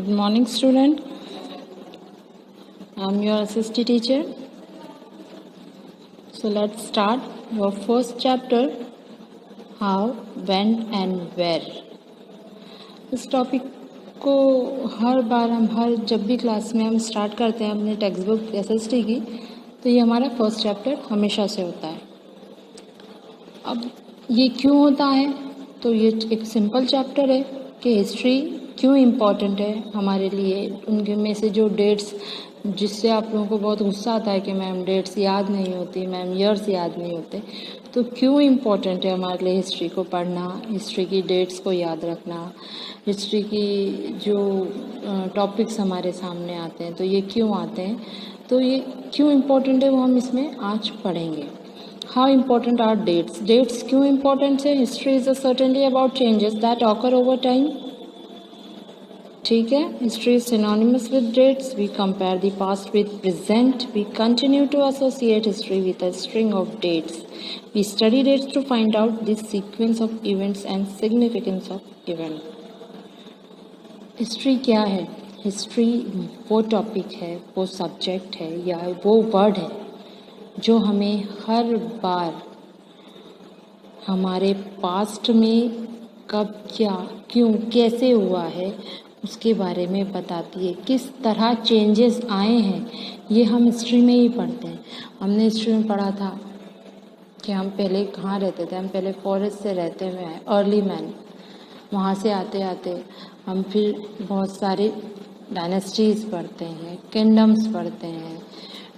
Good morning, student. I'm your assistant teacher. So let's start your first chapter, how, when and where. इस topic को हर बार जब भी class में हम start करते हैं अपने टेक्स्ट बुक एसएसटी की, तो ये हमारा फर्स्ट चैप्टर हमेशा से होता है। अब ये क्यों होता है? तो ये एक सिंपल चैप्टर है कि हिस्ट्री क्यों इम्पॉर्टेंट है हमारे लिए। उनके में से जो डेट्स जिससे आप लोगों को बहुत गुस्सा आता है कि मैम डेट्स याद नहीं होती, मैम ईयर्स याद नहीं होते, तो क्यों इम्पॉर्टेंट है हमारे लिए हिस्ट्री को पढ़ना, हिस्ट्री की डेट्स को याद रखना, हिस्ट्री की जो टॉपिक्स हमारे सामने आते हैं तो ये क्यों आते हैं, तो ये क्यों इम्पॉर्टेंट है वो हम इसमें आज पढ़ेंगे। How important are dates? Dates क्यों important है? History is certainly about changes that occur over time. ठीक है, history is synonymous with dates. We compare the past with present. We continue to associate history with a string of dates. We study dates to find out the sequence of events and significance of event. History क्या है? History वो topic है, वो subject है या वो word है जो हमें हर बार हमारे पास्ट में कब, क्या, क्यों, कैसे हुआ है उसके बारे में बताती है। किस तरह चेंजेस आए हैं ये हम हिस्ट्री में ही पढ़ते हैं। हमने हिस्ट्री में पढ़ा था कि हम पहले कहाँ रहते थे। हम पहले फॉरेस्ट से रहते हुए आए, अर्ली मैन, वहाँ से आते आते हम फिर बहुत सारे डायनेस्टीज़ पढ़ते हैं, किंगडम्स पढ़ते हैं,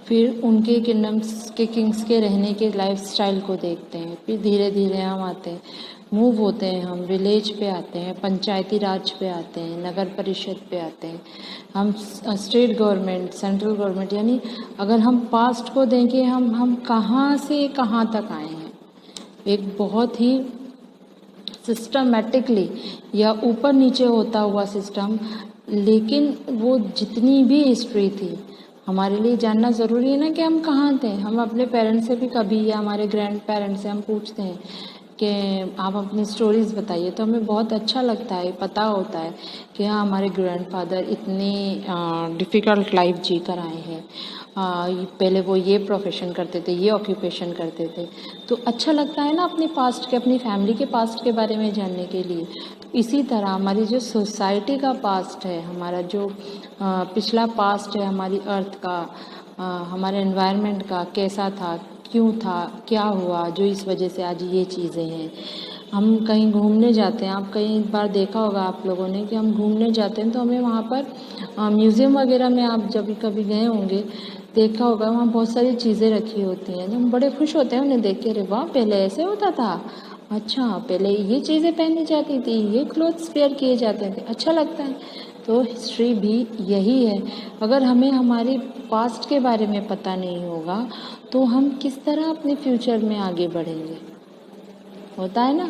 फिर उनके किंगडम्स के किंग्स के रहने के लाइफस्टाइल को देखते हैं। फिर धीरे धीरे हम आते हैं, मूव होते हैं, हम विलेज पे आते हैं, पंचायती राज पे आते हैं, नगर परिषद पे आते हैं, हम स्टेट गवर्नमेंट, सेंट्रल गवर्नमेंट, यानी अगर हम पास्ट को देखें हम कहाँ से कहाँ तक आए हैं, एक बहुत ही सिस्टमेटिकली या ऊपर नीचे होता हुआ सिस्टम। लेकिन वो जितनी भी हिस्ट्री थी हमारे लिए जानना ज़रूरी है ना कि हम कहाँ थे। हम अपने पेरेंट्स से भी कभी या हमारे ग्रैंड पेरेंट्स से हम पूछते हैं कि आप अपनी स्टोरीज़ बताइए, तो हमें बहुत अच्छा लगता है, पता होता है कि हाँ हमारे ग्रैंडफादर इतनी डिफ़िकल्ट लाइफ जी कर आए हैं, पहले वो ये प्रोफेशन करते थे, ये ऑक्यूपेशन करते थे, तो अच्छा लगता है ना अपने पास्ट के, अपनी फैमिली के पास्ट के बारे में जानने के लिए। तो इसी तरह हमारी जो सोसाइटी का पास्ट है, हमारा जो पिछला पास्ट है, हमारी अर्थ का, हमारे एनवायरनमेंट का कैसा था, क्यों था, क्या हुआ जो इस वजह से आज ये चीज़ें हैं। हम कहीं घूमने जाते हैं, आप कई बार देखा होगा आप लोगों ने कि हम घूमने जाते हैं तो हमें वहाँ पर म्यूज़ियम वगैरह में आप जब कभी गए होंगे, देखा होगा वहाँ बहुत सारी चीज़ें रखी होती हैं, हम बड़े खुश होते हैं उन्हें देख के, अरे वाह पहले ऐसे होता था, अच्छा पहले ये चीज़ें पहनी जाती थी, ये क्लोथ्स वेयर किए जाते थे, अच्छा लगता है। तो हिस्ट्री भी यही है। अगर हमें हमारे पास्ट के बारे में पता नहीं होगा तो हम किस तरह अपने फ्यूचर में आगे बढ़ेंगे। होता है ना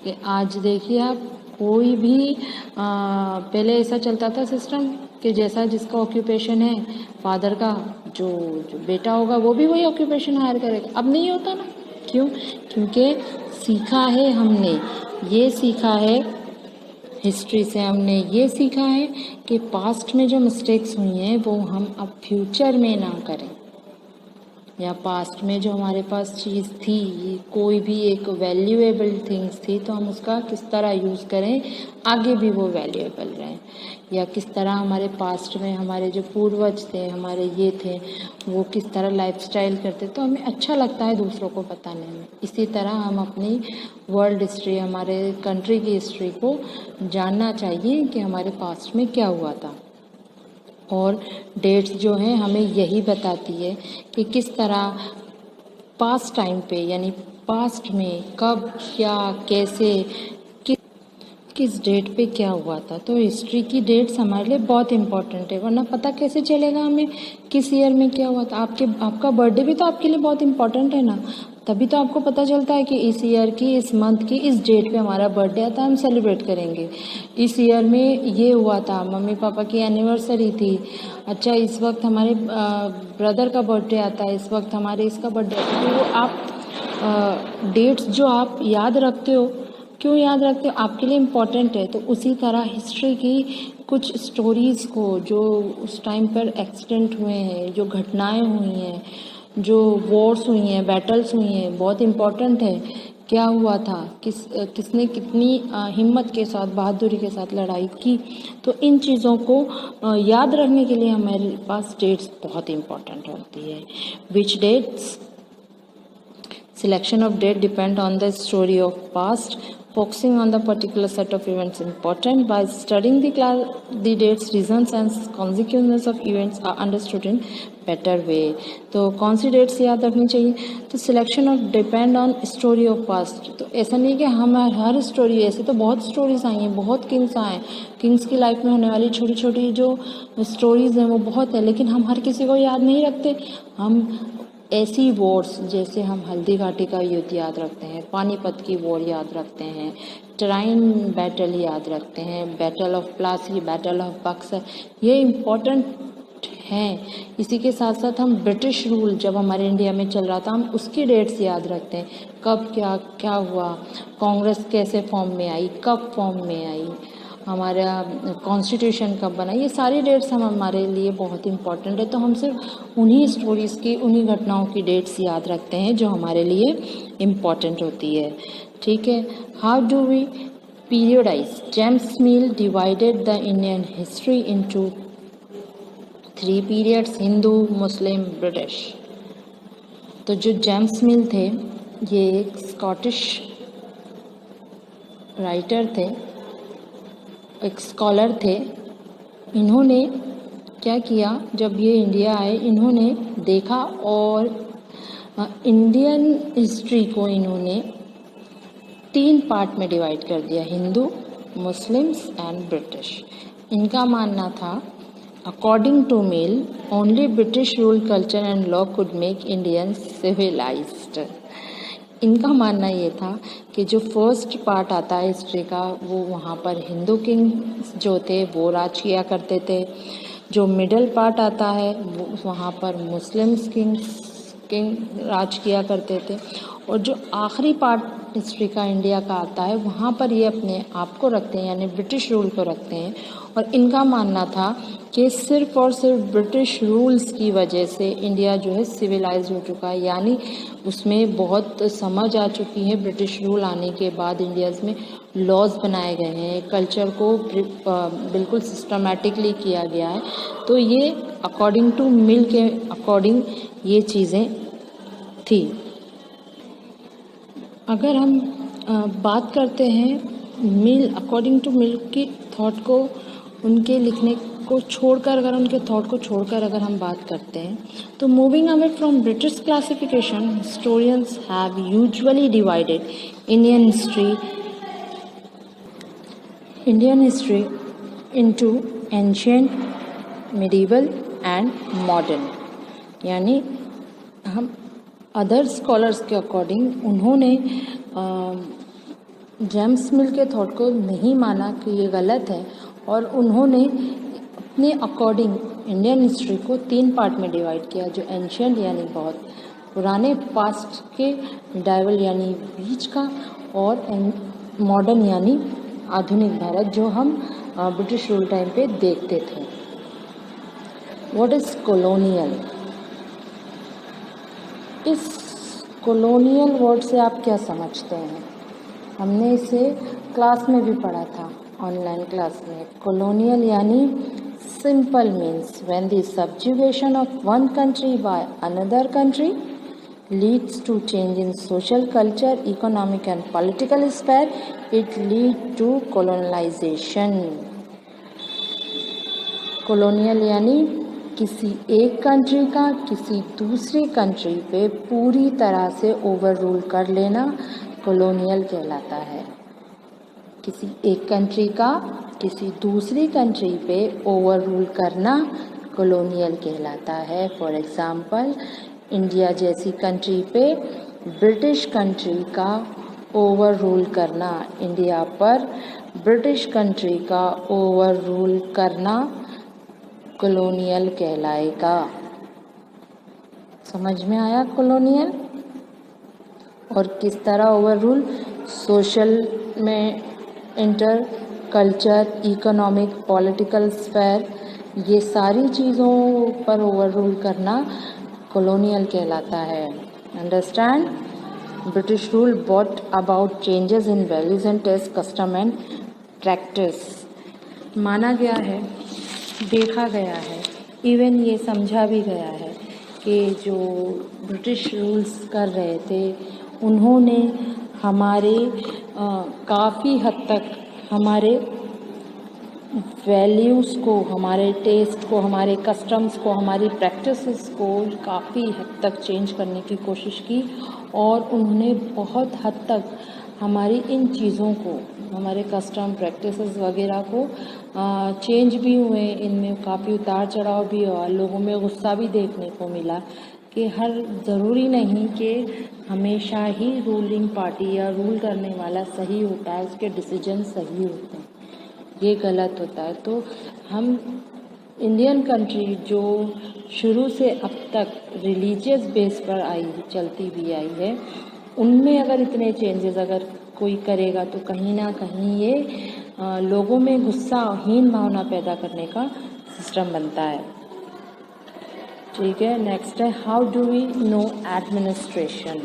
कि आज देखिए आप कोई भी पहले ऐसा चलता था सिस्टम कि जैसा जिसका ऑक्यूपेशन है फादर का, जो बेटा होगा वो भी वही ऑक्यूपेशन हायर करेगा। अब नहीं होता ना, क्यों? क्योंकि सीखा है हमने, ये सीखा है हिस्ट्री से, हमने ये सीखा है कि पास्ट में जो मिस्टेक्स हुई हैं वो हम अब फ्यूचर में ना करें, या पास्ट में जो हमारे पास चीज़ थी, कोई भी एक वैल्यूएबल थिंग्स थी, तो हम उसका किस तरह यूज़ करें आगे भी वो वैल्यूएबल रहें, या किस तरह हमारे पास्ट में हमारे जो पूर्वज थे, हमारे ये थे, वो किस तरह लाइफस्टाइल करते, तो हमें अच्छा लगता है दूसरों को बताने में। इसी तरह हम अपनी वर्ल्ड हिस्ट्री, हमारे कंट्री की हिस्ट्री को जानना चाहिए कि हमारे पास्ट में क्या हुआ था। और डेट्स जो हैं हमें यही बताती है कि किस तरह पास्ट टाइम पे, यानी पास्ट में कब, क्या, कैसे, किस डेट पे क्या हुआ था। तो हिस्ट्री की डेट्स हमारे लिए बहुत इम्पॉर्टेंट है, वरना पता कैसे चलेगा हमें किस ईयर में क्या हुआ था। आपका बर्थडे भी तो आपके लिए बहुत इम्पॉर्टेंट है ना, तभी तो आपको पता चलता है कि इस ईयर की, इस मंथ की, इस डेट पे हमारा बर्थडे आता है, हम सेलिब्रेट करेंगे। इस ईयर में ये हुआ था, मम्मी पापा की एनिवर्सरी थी, अच्छा इस वक्त हमारे ब्रदर का बर्थडे आता है, इस वक्त हमारे इसका बर्थडे आता है। तो वो आप डेट्स जो आप याद रखते हो क्यों याद रखते हो? आपके लिए इम्पोर्टेंट है। तो उसी तरह हिस्ट्री की कुछ स्टोरीज़ को, जो उस टाइम पर एक्सीडेंट हुए हैं, जो घटनाएं हुई हैं, जो वॉर्स हुई हैं, बैटल्स हुई हैं, बहुत इम्पोर्टेंट है। क्या हुआ था, किसने कितनी हिम्मत के साथ, बहादुरी के साथ लड़ाई की। तो इन चीज़ों को याद रखने के लिए हमारे पास डेट्स बहुत इम्पोर्टेंट होती है। विच dates? Selection of date depend on the story of past. Focusing on the particular set of events important. By studying the dates, reasons and consequences of events are understood in better way. तो कौन सी dates याद रखनी चाहिए? तो selection of depend on story of past. तो ऐसा नहीं कि हम हर स्टोरी, ऐसे तो बहुत स्टोरीज आई हैं, बहुत किंग्स आए हैं, किंग्स की लाइफ में होने वाली छोटी छोटी जो स्टोरीज हैं वो बहुत है, लेकिन हम हर किसी को याद नहीं रखते। हम ऐसी वॉर्स, जैसे हम हल्दी घाटी का युद्ध याद रखते हैं, पानीपत की वॉर याद रखते हैं, ट्राइन बैटल याद रखते हैं, battle of Plassey, battle of Buxar, ये इम्पोर्टेंट हैं। इसी के साथ साथ हम ब्रिटिश रूल जब हमारे इंडिया में चल रहा था, हम उसकी डेट्स याद रखते हैं, कब क्या क्या हुआ, कांग्रेस कैसे फॉर्म में आई, कब फॉर्म में आई, हमारा कॉन्स्टिट्यूशन कब बना, ये सारी डेट्स हमारे लिए बहुत इम्पॉर्टेंट है। तो हम सिर्फ उन्हीं स्टोरीज़ की, उन्हीं घटनाओं की डेट्स याद रखते हैं जो हमारे लिए इम्पॉर्टेंट होती है। ठीक है। How do we periodise? James Mill divided the Indian history into 3 periods, Hindu, Muslim, British. तो जो जेम्स मिल थे, ये एक स्कॉटिश राइटर थे, एक स्कॉलर थे। इन्होंने क्या किया, जब ये इंडिया आए, इन्होंने देखा और इंडियन हिस्ट्री को इन्होंने 3 पार्ट में डिवाइड कर दिया, हिंदू, मुस्लिम्स एंड ब्रिटिश। इनका मानना था, according to Mill, only British rule, culture and law could make Indian civilised. इनका मानना ये था कि जो फर्स्ट पार्ट आता है हिस्ट्री का, वो वहाँ पर हिंदू किंग्स जो थे वो राज किया करते थे। जो मिडल पार्ट आता है वो वहाँ पर मुस्लिम्स किंग राज किया करते थे। और जो आखिरी पार्ट हिस्ट्री का इंडिया का आता है, वहाँ पर ये अपने आप को रखते हैं, यानी ब्रिटिश रूल को रखते हैं। और इनका मानना था कि सिर्फ़ और सिर्फ ब्रिटिश रूल्स की वजह से इंडिया जो है सिविलाइज हो चुका है, यानी उसमें बहुत समझ आ चुकी है। ब्रिटिश रूल आने के बाद इंडियाज़ में लॉज बनाए गए हैं, कल्चर को बिल्कुल सिस्टमेटिकली किया गया है। तो ये अकॉर्डिंग टू मिल के अकॉर्डिंग ये चीज़ें थी। अगर हम बात करते हैं मिल, अकॉर्डिंग टू मिल की थॉट को, उनके लिखने को छोड़कर, अगर उनके थॉट को छोड़कर अगर हम बात करते हैं, तो moving away from British classification, historians have usually divided Indian history into ancient, medieval and modern. यानी हम अदर स्कॉलर्स के अकॉर्डिंग उन्होंने जेम्स मिल के थॉट को नहीं माना कि ये गलत है, और उन्होंने अपने अकॉर्डिंग इंडियन हिस्ट्री को 3 पार्ट में डिवाइड किया, जो एंशिएंट यानी बहुत पुराने पास्ट के, मिडाइवल यानी बीच का, और मॉडर्न यानी आधुनिक भारत जो हम ब्रिटिश रूल टाइम पे देखते थे। What is colonial? इस कॉलोनियल वर्ड से आप क्या समझते हैं? हमने इसे क्लास में भी पढ़ा था, ऑनलाइन क्लास में। कॉलोनियल यानी simple means when the subjugation of one country by another country leads to change in social, culture, economic and political sphere, it lead to colonization. Colonial यानी किसी एक कंट्री का किसी दूसरी कंट्री पे पूरी तरह से ओवर रूल कर लेना कॉलोनियल कहलाता है। किसी एक कंट्री का किसी दूसरी कंट्री पे ओवर रूल करना कॉलोनियल कहलाता है। फॉर एग्ज़ाम्पल, इंडिया जैसी कंट्री पे ब्रिटिश कंट्री का ओवर रूल करना, इंडिया पर ब्रिटिश कंट्री का ओवर रूल करना कॉलोनियल कहलाएगा। समझ में आया कॉलोनियल? और किस तरह ओवर रूल? सोशल में inter culture, economic, political sphere, ये सारी चीज़ों पर ओवर रूल करना कॉलोनियल कहलाता है। Understand? British rule bought about changes in values and taste, custom and practice. माना गया है, देखा गया है, इवन ये समझा भी गया है कि जो ब्रिटिश रूल्स कर रहे थे उन्होंने हमारे काफ़ी हद तक हमारे वैल्यूज़ को, हमारे टेस्ट को, हमारे कस्टम्स को, हमारी प्रैक्टिसेस को काफ़ी हद तक चेंज करने की कोशिश की और उन्होंने बहुत हद तक हमारी इन चीज़ों को, हमारे कस्टम प्रैक्टिसेस वगैरह को चेंज भी हुए। इनमें काफ़ी उतार चढ़ाव भी हुआ, लोगों में गुस्सा भी देखने को मिला कि हर ज़रूरी नहीं कि हमेशा ही रूलिंग पार्टी या रूल करने वाला सही होता है, उसके डिसीजन सही होते हैं, ये गलत होता है। तो हम इंडियन कंट्री जो शुरू से अब तक रिलीजियस बेस पर चलती भी आई है, उनमें अगर इतने चेंजेस अगर कोई करेगा तो कहीं ना कहीं ये लोगों में गुस्सा, हीन भावना पैदा करने का सिस्टम बनता है। ठीक है, नेक्स्ट है how do we know administration.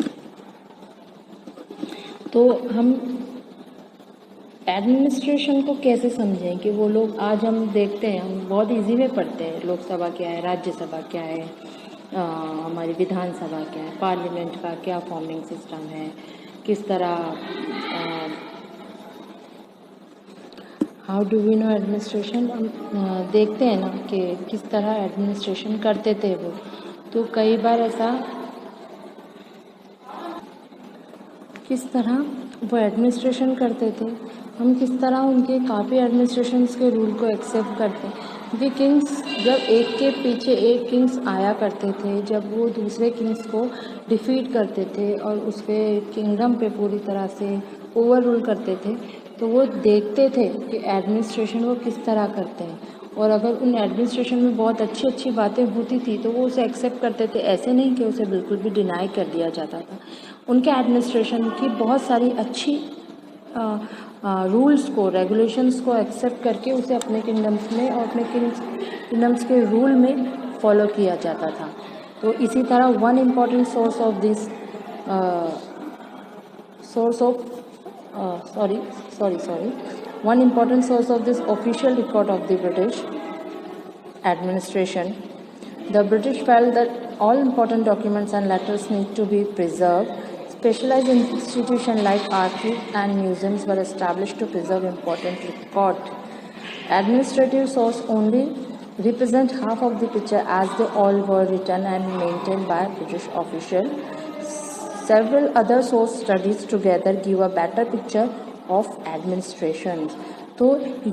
तो हम एडमिनिस्ट्रेशन को कैसे समझें कि वो लोग, आज हम देखते हैं, हम बहुत इजी में पढ़ते हैं लोकसभा क्या है, राज्यसभा क्या है, हमारी विधानसभा क्या है, पार्लियामेंट का क्या फॉर्मिंग सिस्टम है, किस तरह, how do we know administration. हम देखते हैं ना कि किस तरह एडमिनिस्ट्रेशन करते थे वो। तो कई बार ऐसा, किस तरह वो एडमिनिस्ट्रेशन करते थे, हम किस तरह उनके काफ़ी एडमिनिस्ट्रेशंस के रूल को एक्सेप्ट करते हैं। क्योंकि किंग्स जब एक के पीछे एक किंग्स आया करते थे, जब वो दूसरे किंग्स को डिफीट करते थे और उसके किंगडम पे पूरी तरह से ओवर रूल करते थे, तो वो देखते थे कि एडमिनिस्ट्रेशन वो किस तरह करते हैं, और अगर उन एडमिनिस्ट्रेशन में बहुत अच्छी अच्छी बातें होती थी तो वो उसे एक्सेप्ट करते थे। ऐसे नहीं कि उसे बिल्कुल भी डिनाई कर दिया जाता था। उनके एडमिनिस्ट्रेशन की बहुत सारी अच्छी रूल्स को, रेगुलेशंस को एक्सेप्ट करके उसे अपने किंगडम्स में और अपने किंगडम्स के रूल में फॉलो किया जाता था। तो इसी तरह one important source of this one important source of this official record of the British administration. The British felt that all important documents and letters need to be preserved. Specialized institutions like archives and museums were established to preserve important records. Administrative sources only represent half of the picture, as they all were written and maintained by British officials. Several other source studies together give a better picture of administration. तो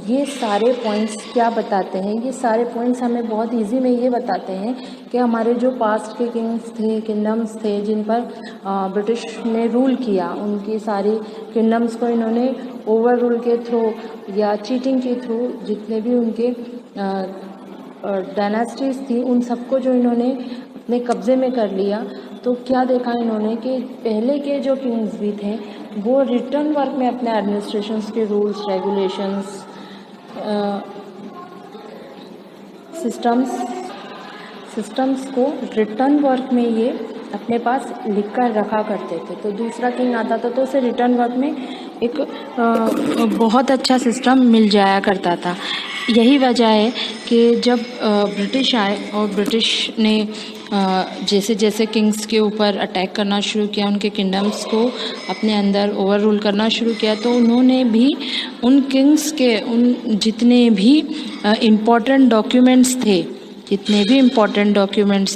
ये सारे points क्या बताते हैं, ये सारे points हमें बहुत इजी में ये बताते हैं कि हमारे जो पास्ट के किंग्स थे, किंगडम्स थे, जिन पर ब्रिटिश ने रूल किया, उनकी सारी किंगडम्स को इन्होंने ओवर रूल के थ्रू या चीटिंग के थ्रू, जितने भी उनके डायनेस्टीज थी, उन सबको जो इन्होंने अपने कब्ज़े में कर लिया। तो क्या देखा इन्होंने कि पहले के जो किंग्स भी थे वो रिटर्न वर्क में अपने एडमिनिस्ट्रेशंस के रूल्स, रेगुलेशंस, सिस्टम्स को रिटर्न वर्क में ये अपने पास लिख कर रखा करते थे। तो दूसरा किंग आता था तो उसे रिटर्न वर्क में एक बहुत अच्छा सिस्टम मिल जाया करता था। यही वजह है कि जब ब्रिटिश आए और ब्रिटिश ने जैसे जैसे किंग्स के ऊपर अटैक करना शुरू किया, उनके किंगडम्स को अपने अंदर ओवर रूल करना शुरू किया, तो उन्होंने भी उन किंग्स के उन जितने भी इम्पोर्टेंट डॉक्यूमेंट्स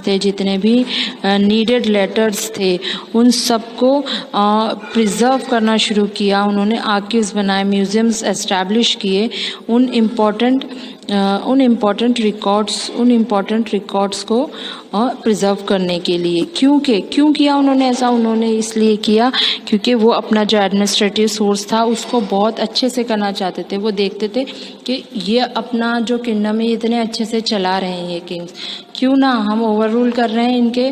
थे, जितने भी नीडेड लेटर्स थे, उन सबको प्रिजर्व करना शुरू किया। उन्होंने आर्काइव्स बनाए, म्यूज़ियम्स एस्टैब्लिश किए उन इम्पॉर्टेंट रिकॉर्ड्स को प्रिजर्व करने के लिए। क्यों किया उन्होंने ऐसा? उन्होंने इसलिए किया क्योंकि वो अपना जो एडमिनिस्ट्रेटिव सोर्स था उसको बहुत अच्छे से करना चाहते थे। वो देखते थे कि ये अपना जो किंगडम है इतने अच्छे से चला रहे हैं ये किंग्स, क्यों ना हम ओवर रूल कर रहे हैं इनके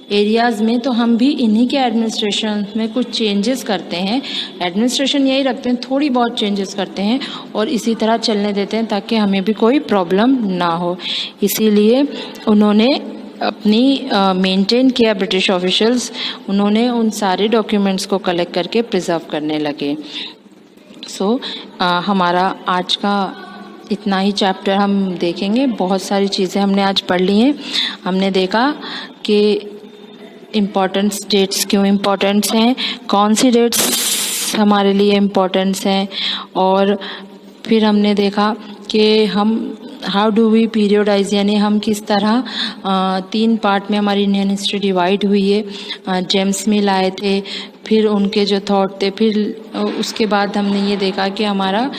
एरियाज़ में, तो हम भी इन्हीं के एडमिनिस्ट्रेशन में कुछ चेंजेस करते हैं। एडमिनिस्ट्रेशन यही रखते हैं, थोड़ी बहुत चेंजेस करते हैं और इसी तरह चलने देते हैं ताकि हमें भी कोई प्रॉब्लम ना हो। इसीलिए उन्होंने अपनी मेंटेन किया, ब्रिटिश ऑफिशियल्स, उन्होंने उन सारे डॉक्यूमेंट्स को कलेक्ट करके प्रिजर्व करने लगे। हमारा आज का इतना ही चैप्टर हम देखेंगे। बहुत सारी चीज़ें हमने आज पढ़ ली हैं। हमने देखा कि इम्पोर्टेंट डेट्स क्यों इम्पोर्टेंट्स हैं, कौन सी डेट्स हमारे लिए इम्पोर्टेंट्स हैं, और फिर हमने देखा कि हम हाउ डू वी पीरियोडाइज, यानी हम किस तरह 3 पार्ट में हमारी इंडियन हिस्ट्री डिवाइड हुई है। जेम्स मिल आए थे, फिर उनके जो थॉट थे, फिर उसके बाद हमने ये देखा कि हमारा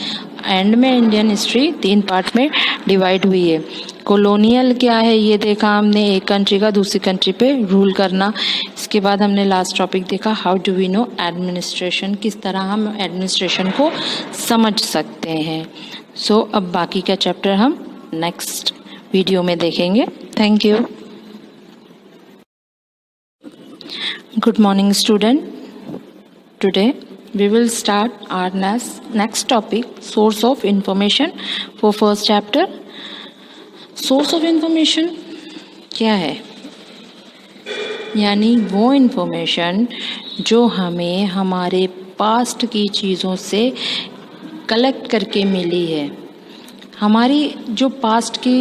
एंड में इंडियन हिस्ट्री 3 पार्ट में डिवाइड हुई है। कॉलोनियल क्या है ये देखा हमने, एक कंट्री का दूसरी कंट्री पे रूल करना। इसके बाद हमने लास्ट टॉपिक देखा how do we know administration, किस तरह हम एडमिनिस्ट्रेशन को समझ सकते हैं। अब बाकी का चैप्टर हम नेक्स्ट वीडियो में देखेंगे। Thank you. Good morning student, today we will start our next topic, source of information for first chapter. source of information क्या है? यानी वो इंफॉर्मेशन जो हमें हमारे पास्ट की चीज़ों से कलेक्ट करके मिली है। हमारी जो पास्ट की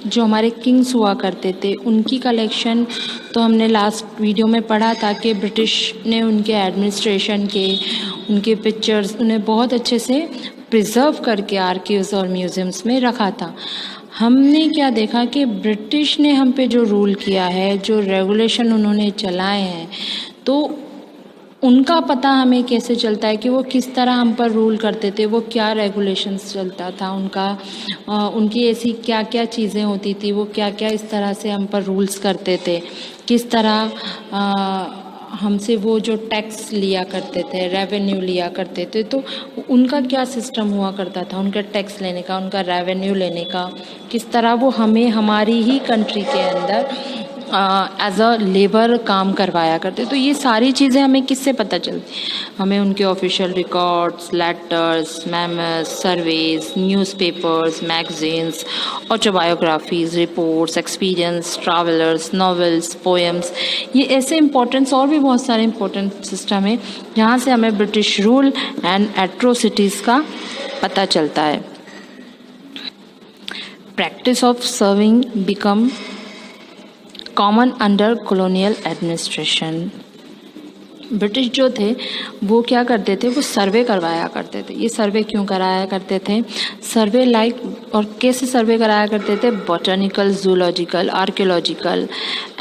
जो हमारे किंग्स हुआ करते थे उनकी कलेक्शन तो हमने लास्ट वीडियो में पढ़ा था कि ब्रिटिश ने उनके एडमिनिस्ट्रेशन के, उनके पिक्चर्स उन्हें बहुत अच्छे से प्रिजर्व करके आर्काइव्स और म्यूज़ियम्स में रखा था। हमने क्या देखा कि ब्रिटिश ने हम पे जो रूल किया है, जो रेगुलेशन उन्होंने चलाए हैं, तो उनका पता हमें कैसे चलता है कि वो किस तरह हम पर रूल करते थे, वो क्या रेगुलेशंस चलता था उनका, उनकी ऐसी क्या क्या चीज़ें होती थी, वो क्या क्या इस तरह से हम पर रूल्स करते थे, किस तरह हमसे वो जो टैक्स लिया करते थे, रेवेन्यू लिया करते थे, तो उनका क्या सिस्टम हुआ करता था, उनका टैक्स लेने का, उनका रेवेन्यू लेने का, किस तरह वो हमें हमारी ही कंट्री के अंदर एज अ लेबर काम करवाया करते। तो ये सारी चीज़ें हमें किससे पता चलती? हमें उनके official records, letters, memos, surveys, newspapers, magazines, autobiographies, reports, experience, travellers, novels, poems, ये ऐसे इम्पोर्टेंट्स और भी बहुत सारे इम्पोर्टेंट सिस्टम है जहाँ से हमें ब्रिटिश रूल एंड एट्रोसिटीज़ का पता चलता है। Practice of serving become common under colonial administration. British जो थे वो क्या करते थे, वो सर्वे करवाया करते थे। ये सर्वे क्यों कराया करते थे? सर्वे लाइक, और कैसे सर्वे कराया करते थे? Botanical, zoological, archaeological,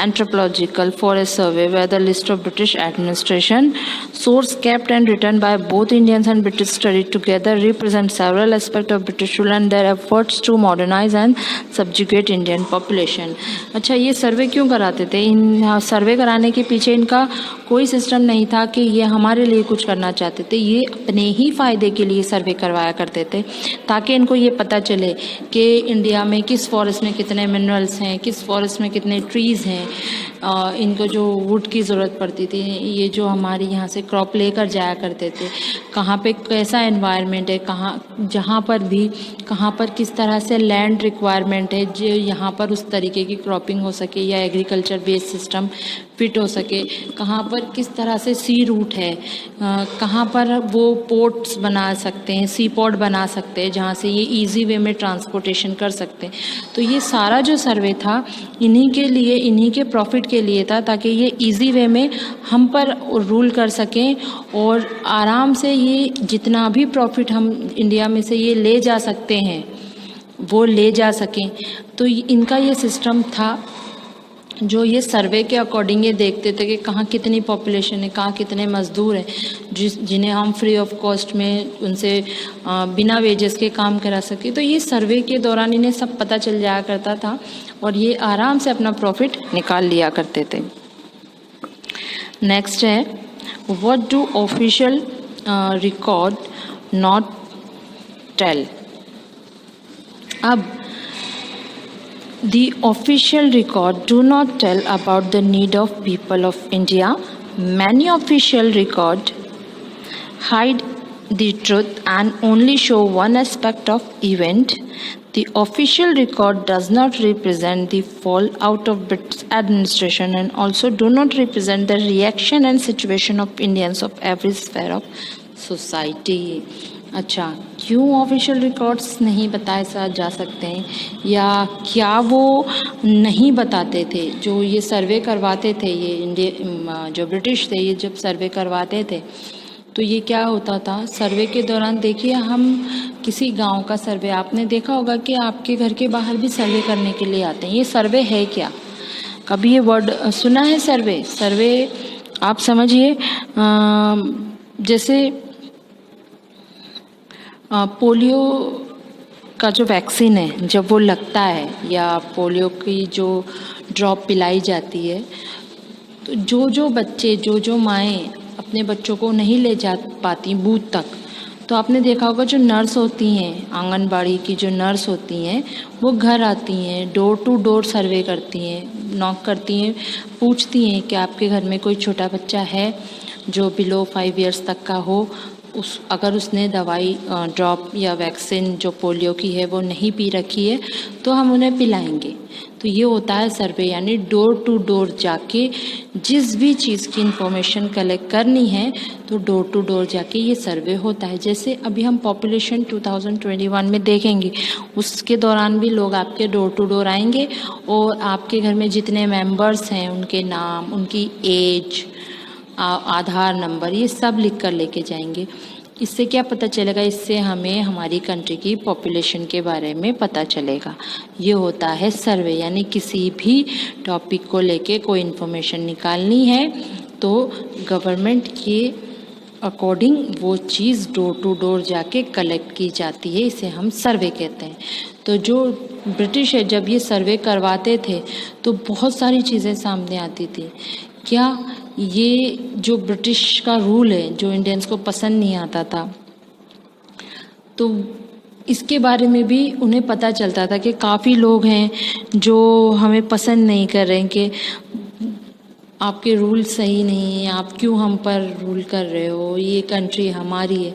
anthropological, forest survey were the list of British administration. Source kept and written by both Indians and British studied together represent several aspects of British rule and their efforts to modernize and subjugate Indian population. अच्छा, ये सर्वे क्यों कराते थे? इन सर्वे कराने के पीछे इनका कोई सिस्टम नहीं था कि ये हमारे लिए कुछ करना चाहते थे। ये अपने ही फ़ायदे के लिए सर्वे करवाया करते थे ताकि इनको ये पता चले कि इंडिया में किस फॉरेस्ट में कितने मिनरल्स हैं, किस फॉरेस्ट में कितने ट्रीज़ हैं, इनको जो वुड की ज़रूरत पड़ती थी, ये जो हमारे यहाँ से क्रॉप लेकर जाया करते थे, कहाँ पे कैसा एनवायरनमेंट है, जहाँ पर भी कहाँ पर किस तरह से लैंड रिक्वायरमेंट है जो यहाँ पर उस तरीके की क्रॉपिंग हो सके या एग्रीकल्चर बेस्ड सिस्टम फिट हो सके, कहाँ पर किस तरह से सी रूट है, कहाँ पर वो पोर्ट्स बना सकते हैं, सी पोर्ट बना सकते हैं जहाँ से ये इजी वे में ट्रांसपोर्टेशन कर सकते हैं। तो ये सारा जो सर्वे था इन्हीं के लिए, इन्हीं के प्रॉफिट के लिए था ताकि ये इजी वे में हम पर रूल कर सकें और आराम से ये जितना भी प्रॉफिट हम इंडिया में से ये ले जा सकते हैं वो ले जा सकें। तो इनका ये सिस्टम था जो ये सर्वे के अकॉर्डिंग ये देखते थे कि कहाँ कितनी पॉपुलेशन है, कहाँ कितने मज़दूर हैं जिन्हें हम फ्री ऑफ कॉस्ट में उनसे बिना वेजेस के काम करा सके। तो ये सर्वे के दौरान इन्हें सब पता चल जाया करता था और ये आराम से अपना प्रॉफिट निकाल लिया करते थे। नेक्स्ट है, what do official record not tell. अब The official record do not tell about the need of people of India. Many official record hide the truth and only show one aspect of event. The official record does not represent the fallout of British administration and also do not represent the reaction and situation of Indians of every sphere of society. अच्छा, क्यों official records नहीं बताए जा सकते हैं, या क्या वो नहीं बताते थे? जो ये सर्वे करवाते थे, ये इंडिया जो ब्रिटिश थे, ये जब सर्वे करवाते थे तो ये क्या होता था? सर्वे के दौरान देखिए, हम किसी गांव का सर्वे, आपने देखा होगा कि आपके घर के बाहर भी सर्वे करने के लिए आते हैं। ये सर्वे है क्या? कभी ये वर्ड सुना है सर्वे? सर्वे आप समझिए जैसे पोलियो का जो वैक्सीन है, जब वो लगता है या पोलियो की जो ड्रॉप पिलाई जाती है, तो जो बच्चे, जो माएँ अपने बच्चों को नहीं ले जा पाती बूथ तक, तो आपने देखा होगा जो नर्स होती हैं, आंगनबाड़ी की जो नर्स होती हैं, वो घर आती हैं, डोर टू डोर सर्वे करती हैं, नॉक करती हैं, पूछती हैं कि आपके घर में कोई छोटा बच्चा है जो बिलो 5 इयर्स तक का हो, अगर उसने दवाई ड्रॉप या वैक्सीन जो पोलियो की है वो नहीं पी रखी है तो हम उन्हें पिलाएंगे। तो ये होता है सर्वे, यानी डोर टू डोर जाके जिस भी चीज़ की इन्फॉर्मेशन कलेक्ट करनी है तो डोर टू डोर जाके ये सर्वे होता है। जैसे अभी हम पॉपुलेशन 2021 में देखेंगे, उसके दौरान भी लोग आपके डोर टू डोर आएंगे और आपके घर में जितने मेंबर्स हैं उनके नाम, उनकी एज, आधार नंबर, ये सब लिख कर लेके जाएंगे। इससे क्या पता चलेगा? इससे हमें हमारी कंट्री की पॉपुलेशन के बारे में पता चलेगा। ये होता है सर्वे, यानी किसी भी टॉपिक को लेके कोई इन्फॉर्मेशन निकालनी है तो गवर्नमेंट के अकॉर्डिंग वो चीज़ डोर टू डोर जाके कलेक्ट की जाती है, इसे हम सर्वे कहते हैं। तो जो ब्रिटिश है, जब ये सर्वे करवाते थे तो बहुत सारी चीज़ें सामने आती थी। क्या ये जो ब्रिटिश का रूल है, जो इंडियंस को पसंद नहीं आता था, तो इसके बारे में भी उन्हें पता चलता था कि काफ़ी लोग हैं जो हमें पसंद नहीं कर रहे हैं, कि आपके रूल सही नहीं है, आप क्यों हम पर रूल कर रहे हो, ये कंट्री हमारी है।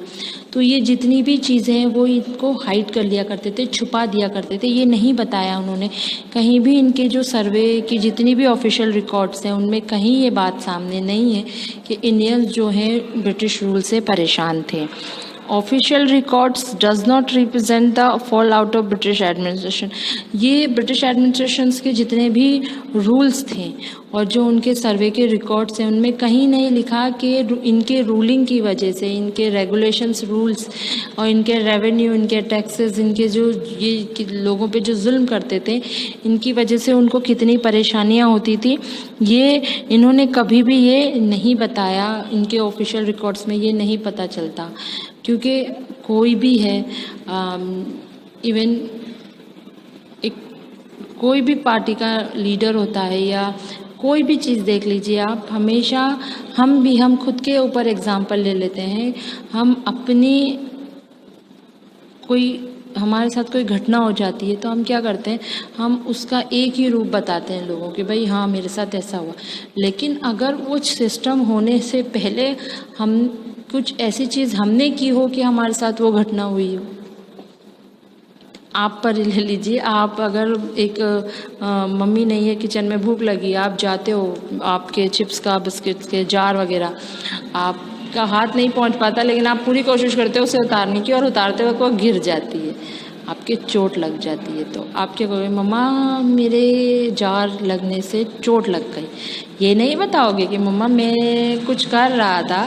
तो ये जितनी भी चीज़ें हैं वो इनको हाइड कर लिया करते थे, छुपा दिया करते थे, ये नहीं बताया उन्होंने कहीं भी। इनके जो सर्वे की जितनी भी ऑफिशियल रिकॉर्ड्स हैं उनमें कहीं ये बात सामने नहीं है कि इंडियंस जो हैं ब्रिटिश रूल से परेशान थे। Official records does not represent the fall out of British administration. ये ब्रिटिश एडमिनिस्ट्रेशन के जितने भी रूल्स थे और जो उनके सर्वे के रिकॉर्ड्स हैं उनमें कहीं नहीं लिखा कि इनके रूलिंग की वजह से, इनके रेगुलेशंस, रूल्स और इनके रेवेन्यू, इनके टैक्सेस, इनके जो ये लोगों पे जो जुल्म करते थे, इनकी वजह से उनको कितनी परेशानियां होती थी, ये इन्होंने कभी भी ये नहीं बताया। इनके ऑफिशियल रिकॉर्ड्स में ये नहीं पता चलता, क्योंकि कोई भी है, इवन एक कोई भी पार्टी का लीडर होता है या कोई भी चीज़ देख लीजिए आप, हमेशा हम खुद के ऊपर एग्जाम्पल ले लेते हैं। हम अपनी हमारे साथ कोई घटना हो जाती है तो हम क्या करते हैं, हम उसका एक ही रूप बताते हैं लोगों के, भाई हाँ मेरे साथ ऐसा हुआ। लेकिन अगर वो सिस्टम होने से पहले हम कुछ ऐसी चीज़ हमने की हो कि हमारे साथ वो घटना हुई हो। आप पर ले लीजिए, आप अगर एक मम्मी नहीं है, किचन में भूख लगी, आप जाते हो, आपके चिप्स का, बिस्किट्स के जार वगैरह आपका हाथ नहीं पहुंच पाता, लेकिन आप पूरी कोशिश करते हो उसे उतारने की, और उतारते वक्त वो गिर जाती है, आपके चोट लग जाती है। तो आप क्या कहोगे? मम्मा मेरे जार लगने से चोट लग गई। ये नहीं बताओगे कि मम्मा मैं कुछ कर रहा था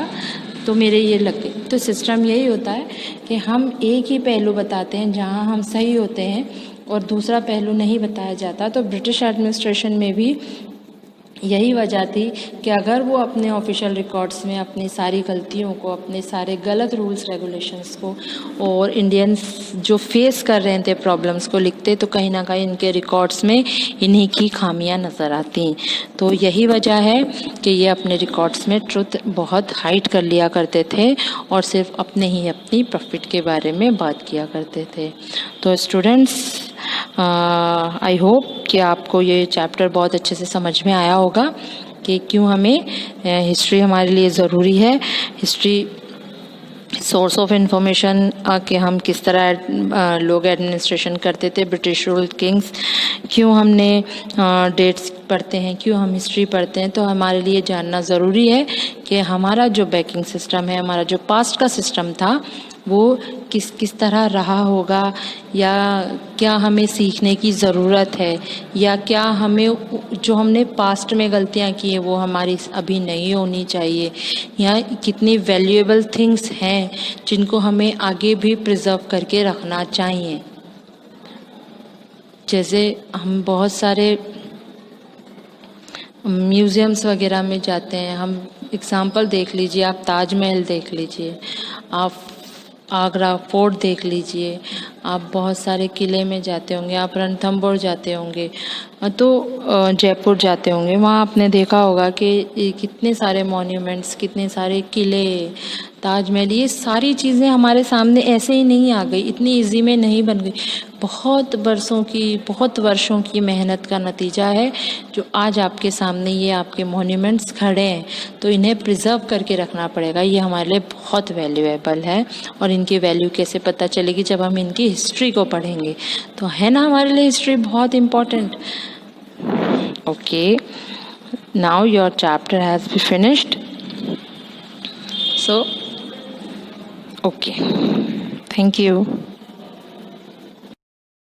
तो मेरे ये लग गई। तो सिस्टम यही होता है कि हम एक ही पहलू बताते हैं जहां हम सही होते हैं और दूसरा पहलू नहीं बताया जाता। तो ब्रिटिश एडमिनिस्ट्रेशन में भी यही वजह थी कि अगर वो अपने ऑफिशियल रिकॉर्ड्स में अपनी सारी गलतियों को, अपने सारे गलत रूल्स रेगुलेशंस को और इंडियंस जो फेस कर रहे थे प्रॉब्लम्स को लिखते, तो कहीं ना कहीं इनके रिकॉर्ड्स में इन्हीं की खामियां नज़र आती। तो यही वजह है कि ये अपने रिकॉर्ड्स में ट्रुथ बहुत हाइड कर लिया करते थे और सिर्फ अपने ही अपनी प्रॉफिट के बारे में बात किया करते थे। तो स्टूडेंट्स, आई होप कि आपको ये चैप्टर बहुत अच्छे से समझ में आया होगा कि क्यों हमें हिस्ट्री हमारे लिए ज़रूरी है। हिस्ट्री सोर्स ऑफ इंफॉर्मेशन कि हम किस तरह लोग एडमिनिस्ट्रेशन करते थे, ब्रिटिश रूल किंग्स, क्यों हमने डेट्स पढ़ते हैं, क्यों हम हिस्ट्री पढ़ते हैं, तो हमारे लिए जानना ज़रूरी है कि हमारा जो बैंकिंग सिस्टम है, हमारा जो पास्ट का सिस्टम था वो किस तरह रहा होगा, या क्या हमें सीखने की ज़रूरत है, या क्या हमें जो हमने पास्ट में गलतियाँ की हैं वो हमारी अभी नहीं होनी चाहिए, या कितनी वैल्यूएबल थिंग्स हैं जिनको हमें आगे भी प्रिजर्व करके रखना चाहिए। जैसे हम बहुत सारे म्यूज़ियम्स वगैरह में जाते हैं, हम एग्ज़ाम्पल देख लीजिए, आप ताजमहल देख लीजिए, आप आगरा फोर्ट देख लीजिए, आप बहुत सारे किले में जाते होंगे, आप रणथंभौर जाते होंगे, तो जयपुर जाते होंगे, वहाँ आपने देखा होगा कि कितने सारे मॉन्यूमेंट्स, कितने सारे किले, ताजमहल, ये सारी चीज़ें हमारे सामने ऐसे ही नहीं आ गई, इतनी इजी में नहीं बन गई। बहुत वर्षों की मेहनत का नतीजा है जो आज आपके सामने ये आपके मॉन्यूमेंट्स खड़े हैं। तो इन्हें प्रिजर्व करके रखना पड़ेगा, ये हमारे लिए बहुत वैल्यूएबल है। और इनकी वैल्यू कैसे पता चलेगी? जब हम इनकी हिस्ट्री को पढ़ेंगे, तो है ना हमारे लिए हिस्ट्री बहुत important. Okay, now your chapter has be finished, so okay, thank you.